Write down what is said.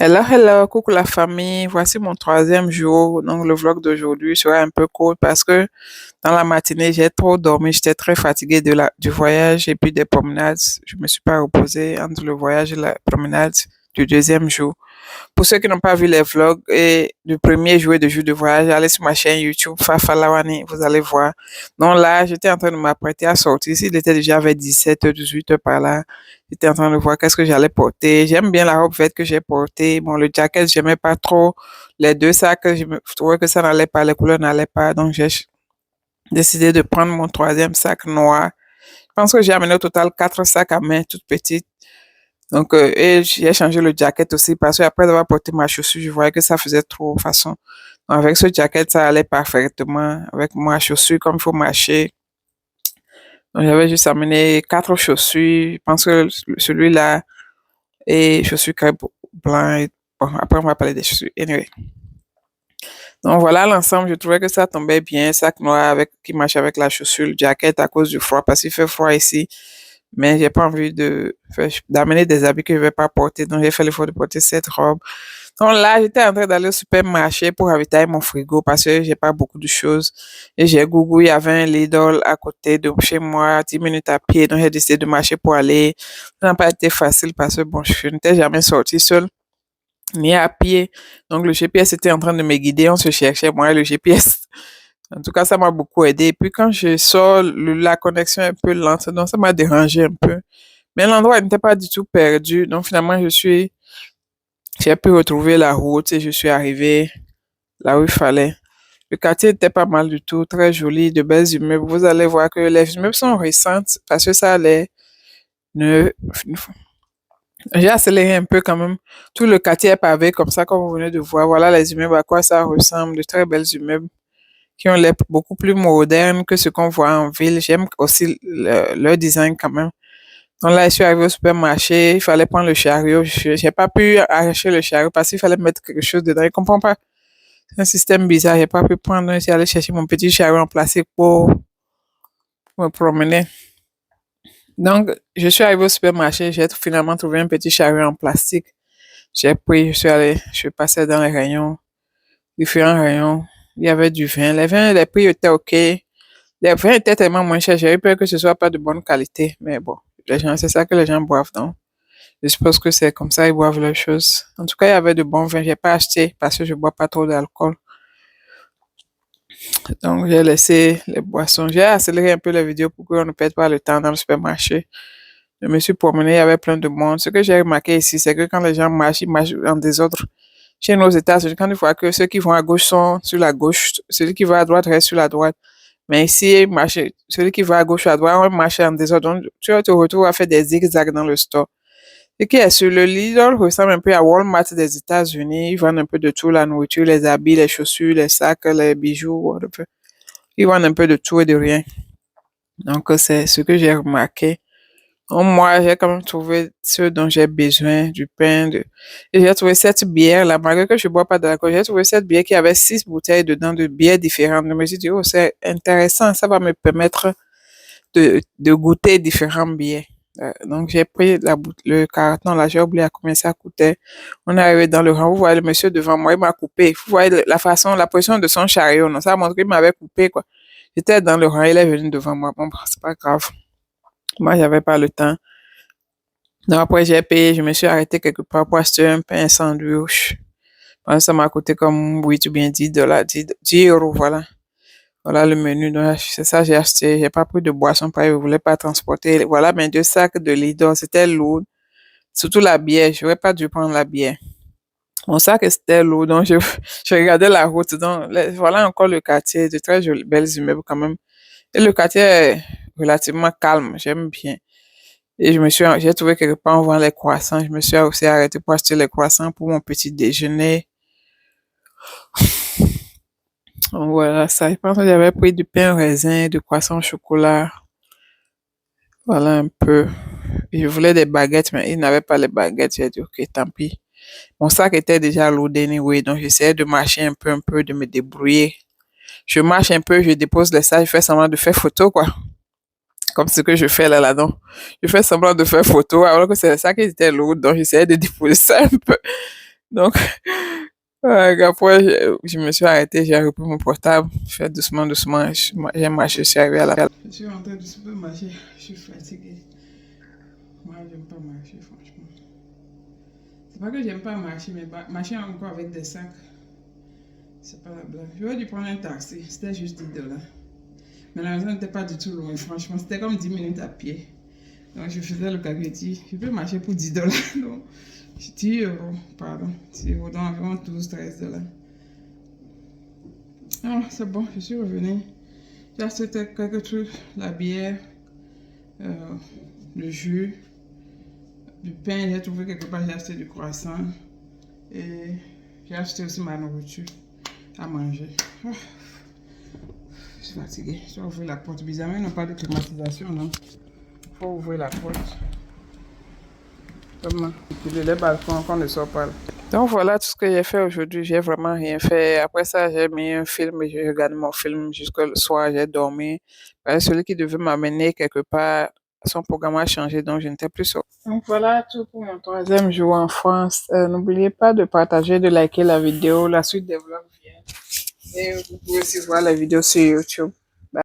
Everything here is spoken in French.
Hello, hello, coucou la famille. Voici mon troisième jour. Donc, le vlog d'aujourd'hui sera un peu court parce que dans la matinée, j'ai trop dormi. J'étais très fatiguée du voyage et puis des promenades. Je me suis pas reposée entre le voyage et la promenade du deuxième jour. Pour ceux qui n'ont pas vu les vlogs et du premier jour et du jour de voyage, allez sur ma chaîne YouTube, Fafa Lawani, vous allez voir. Donc là, j'étais en train de m'apprêter à sortir. S'il était déjà vers 17h, 18h par là, j'étais en train de voir qu'est-ce que j'allais porter. J'aime bien la robe verte que j'ai portée. Bon, le jacket, j'aimais pas trop. Les deux sacs, je trouvais que ça n'allait pas, les couleurs n'allaient pas. Donc, j'ai décidé de prendre mon troisième sac noir. Je pense que j'ai amené au total quatre sacs à main, toutes petites. Donc, et j'ai changé le jacket aussi parce que après avoir porté ma chaussure, je voyais que ça faisait trop de façon. Donc, avec ce jacket, ça allait parfaitement. Avec ma chaussure, comme il faut marcher. Donc, j'avais juste amené quatre chaussures. Je pense que celui-là et chaussures crêpe blanc. Bon, après, on va parler des chaussures. Anyway. Donc, voilà l'ensemble. Je trouvais que ça tombait bien. Sac noir avec, qui marche avec la chaussure, le jacket à cause du froid parce qu'il fait froid ici. Mais j'ai pas envie d'amener des habits que je vais pas porter. Donc, j'ai fait l'effort de porter cette robe. Donc là, j'étais en train d'aller au supermarché pour ravitailler mon frigo parce que j'ai pas beaucoup de choses. Et j'ai Google, il y avait un Lidl à côté de chez moi, 10 minutes à pied. Donc, j'ai décidé de marcher pour aller. Ça n'a pas été facile parce que bon, je n'étais jamais sortie seule, ni à pied. Donc, le GPS était en train de me guider. On se cherchait, moi et le GPS. En tout cas, ça m'a beaucoup aidé. Et puis, quand je sors, la connexion est un peu lente. Donc, ça m'a dérangé un peu. Mais l'endroit n'était pas du tout perdu. Donc, finalement, j'ai pu retrouver la route et je suis arrivée là où il fallait. Le quartier était pas mal du tout, très joli, de belles immeubles. Vous allez voir que les immeubles sont récentes parce que ça allait ne, j'ai accéléré un peu quand même. Tout le quartier est pavé comme ça, comme vous venez de voir. Voilà les immeubles, à quoi ça ressemble, de très belles immeubles qui ont l'air beaucoup plus modernes que ce qu'on voit en ville. J'aime aussi leur design quand même. Donc là, je suis arrivée au supermarché, il fallait prendre le chariot. Je n'ai pas pu arracher le chariot parce qu'il fallait mettre quelque chose dedans. Je ne comprends pas. C'est un système bizarre. J'ai pas pu prendre. Je suis allée chercher mon petit chariot en plastique pour me promener. Donc, je suis arrivée au supermarché. J'ai finalement trouvé un petit chariot en plastique. J'ai pris, je suis passée dans les rayons, différents rayons. Il y avait du vin. Les vins, les prix étaient OK. Les vins étaient tellement moins chers. J'ai eu peur que ce soit pas de bonne qualité. Mais bon, les gens, c'est ça que les gens boivent, donc. Je suppose que c'est comme ça, ils boivent leurs choses. En tout cas, il y avait de bons vins. J'ai pas acheté parce que je bois pas trop d'alcool. Donc, j'ai laissé les boissons. J'ai accéléré un peu la vidéo pour qu'on ne perde pas le temps dans le supermarché. Je me suis promenée, il y avait plein de monde. Ce que j'ai remarqué ici, c'est que quand les gens marchent, ils marchent en désordre. Chez nous aux États-Unis, quand ils voient que ceux qui vont à gauche sont sur la gauche, celui qui va à droite reste sur la droite. Mais ici, celui qui va à gauche ou à droite, on marche en désordre. Donc, tu te retrouves à faire des zigzags dans le store. Ce qui est sur le Lidl ressemble un peu à Walmart des États-Unis. Ils vendent un peu de tout, la nourriture, les habits, les chaussures, les sacs, les bijoux, whatever. Ils vendent un peu de tout et de rien. Donc, c'est ce que j'ai remarqué. Donc, moi, j'ai quand même trouvé ce dont j'ai besoin, du pain, et j'ai trouvé cette bière là, malgré que je ne bois pas d'alcool, j'ai trouvé cette bière qui avait 6 bouteilles dedans de bières différentes. Je me suis dit, oh, c'est intéressant, ça va me permettre de goûter différentes bières. Donc, j'ai pris le carton là, j'ai oublié à combien ça coûtait. On est arrivé dans le rang, vous voyez le monsieur devant moi, il m'a coupé. Vous voyez la façon, la position de son chariot, non, ça a montré qu'il m'avait coupé, quoi. J'étais dans le rang, il est venu devant moi. Bon, c'est pas grave. Moi, j'avais pas le temps. Donc, après, j'ai payé, je me suis arrêté quelque part pour acheter un pain sandwich. Bon, ça m'a coûté comme, oui, tu bien 10 dollars, 10 euros, voilà. Voilà le menu. Donc, c'est ça, j'ai acheté. J'ai pas pris de boisson, parce que je voulais pas transporter. Voilà mes 2 sacs de Lidl. C'était lourd. Surtout la bière. Je n'aurais pas dû prendre la bière. Mon sac, c'était lourd. Donc, je regardais la route. Donc, voilà encore le quartier. De très jolies, belles immeubles quand même. Et le quartier est relativement calme. J'aime bien. Et j'ai trouvé quelque part, on vend les croissants. Je me suis aussi arrêté pour acheter les croissants pour mon petit déjeuner. Donc, voilà ça. Je pense que j'avais pris du pain au raisin, du croissant au chocolat. Voilà un peu. Je voulais des baguettes, mais ils n'avaient pas les baguettes. J'ai dit, ok, tant pis. Mon sac était déjà lourd anyway, donc j'essayais de marcher un peu, de me débrouiller. Je marche un peu, je dépose les sacs, je fais semblant de faire photo, quoi. Comme ce que je fais là, donc. Je fais semblant de faire photo, alors que c'est le sac qui était lourd, donc j'essayais de déposer ça un peu. Donc, après, je me suis arrêtée, j'ai repris mon portable, je fais doucement, doucement, j'ai marché, je suis arrivée à la. Je suis rentrée du supermarché, je suis fatiguée. Moi, j'aime pas marcher, franchement. C'est pas que j'aime pas marcher, mais marcher encore avec des sacs, c'est pas la blague. J'aurais dû prendre un taxi, c'était juste 10 $. Mais la maison n'était pas du tout loin, franchement, c'était comme 10 minutes à pied. Donc, je faisais le calcul, je peux marcher pour 10 $. Donc, 10 euros, pardon, 10 euros, donc environ 12 13 $. Ah, c'est bon, je suis revenue. J'ai acheté quelques trucs, la bière, euh, le jus, du pain, j'ai trouvé quelque part, j'ai acheté du croissant. Et j'ai acheté aussi ma nourriture à manger. Ah, je suis fatiguée, je dois ouvrir la porte. Bizarrement, ils n'ont pas de climatisation, non? Il faut ouvrir la porte. Comment? Et les balcons qu'on ne sort pas là. Donc voilà tout ce que j'ai fait aujourd'hui. J'ai vraiment rien fait. Après ça, j'ai mis un film et j'ai regardé mon film jusqu'au soir. J'ai dormi. Celui qui devait m'amener quelque part, son programme a changé, donc je n'étais plus sur. Donc voilà tout pour mon troisième jour en France. N'oubliez pas de partager, de liker la vidéo. La suite des vlogs vient. Et vous pouvez aussi voir la vidéo sur YouTube.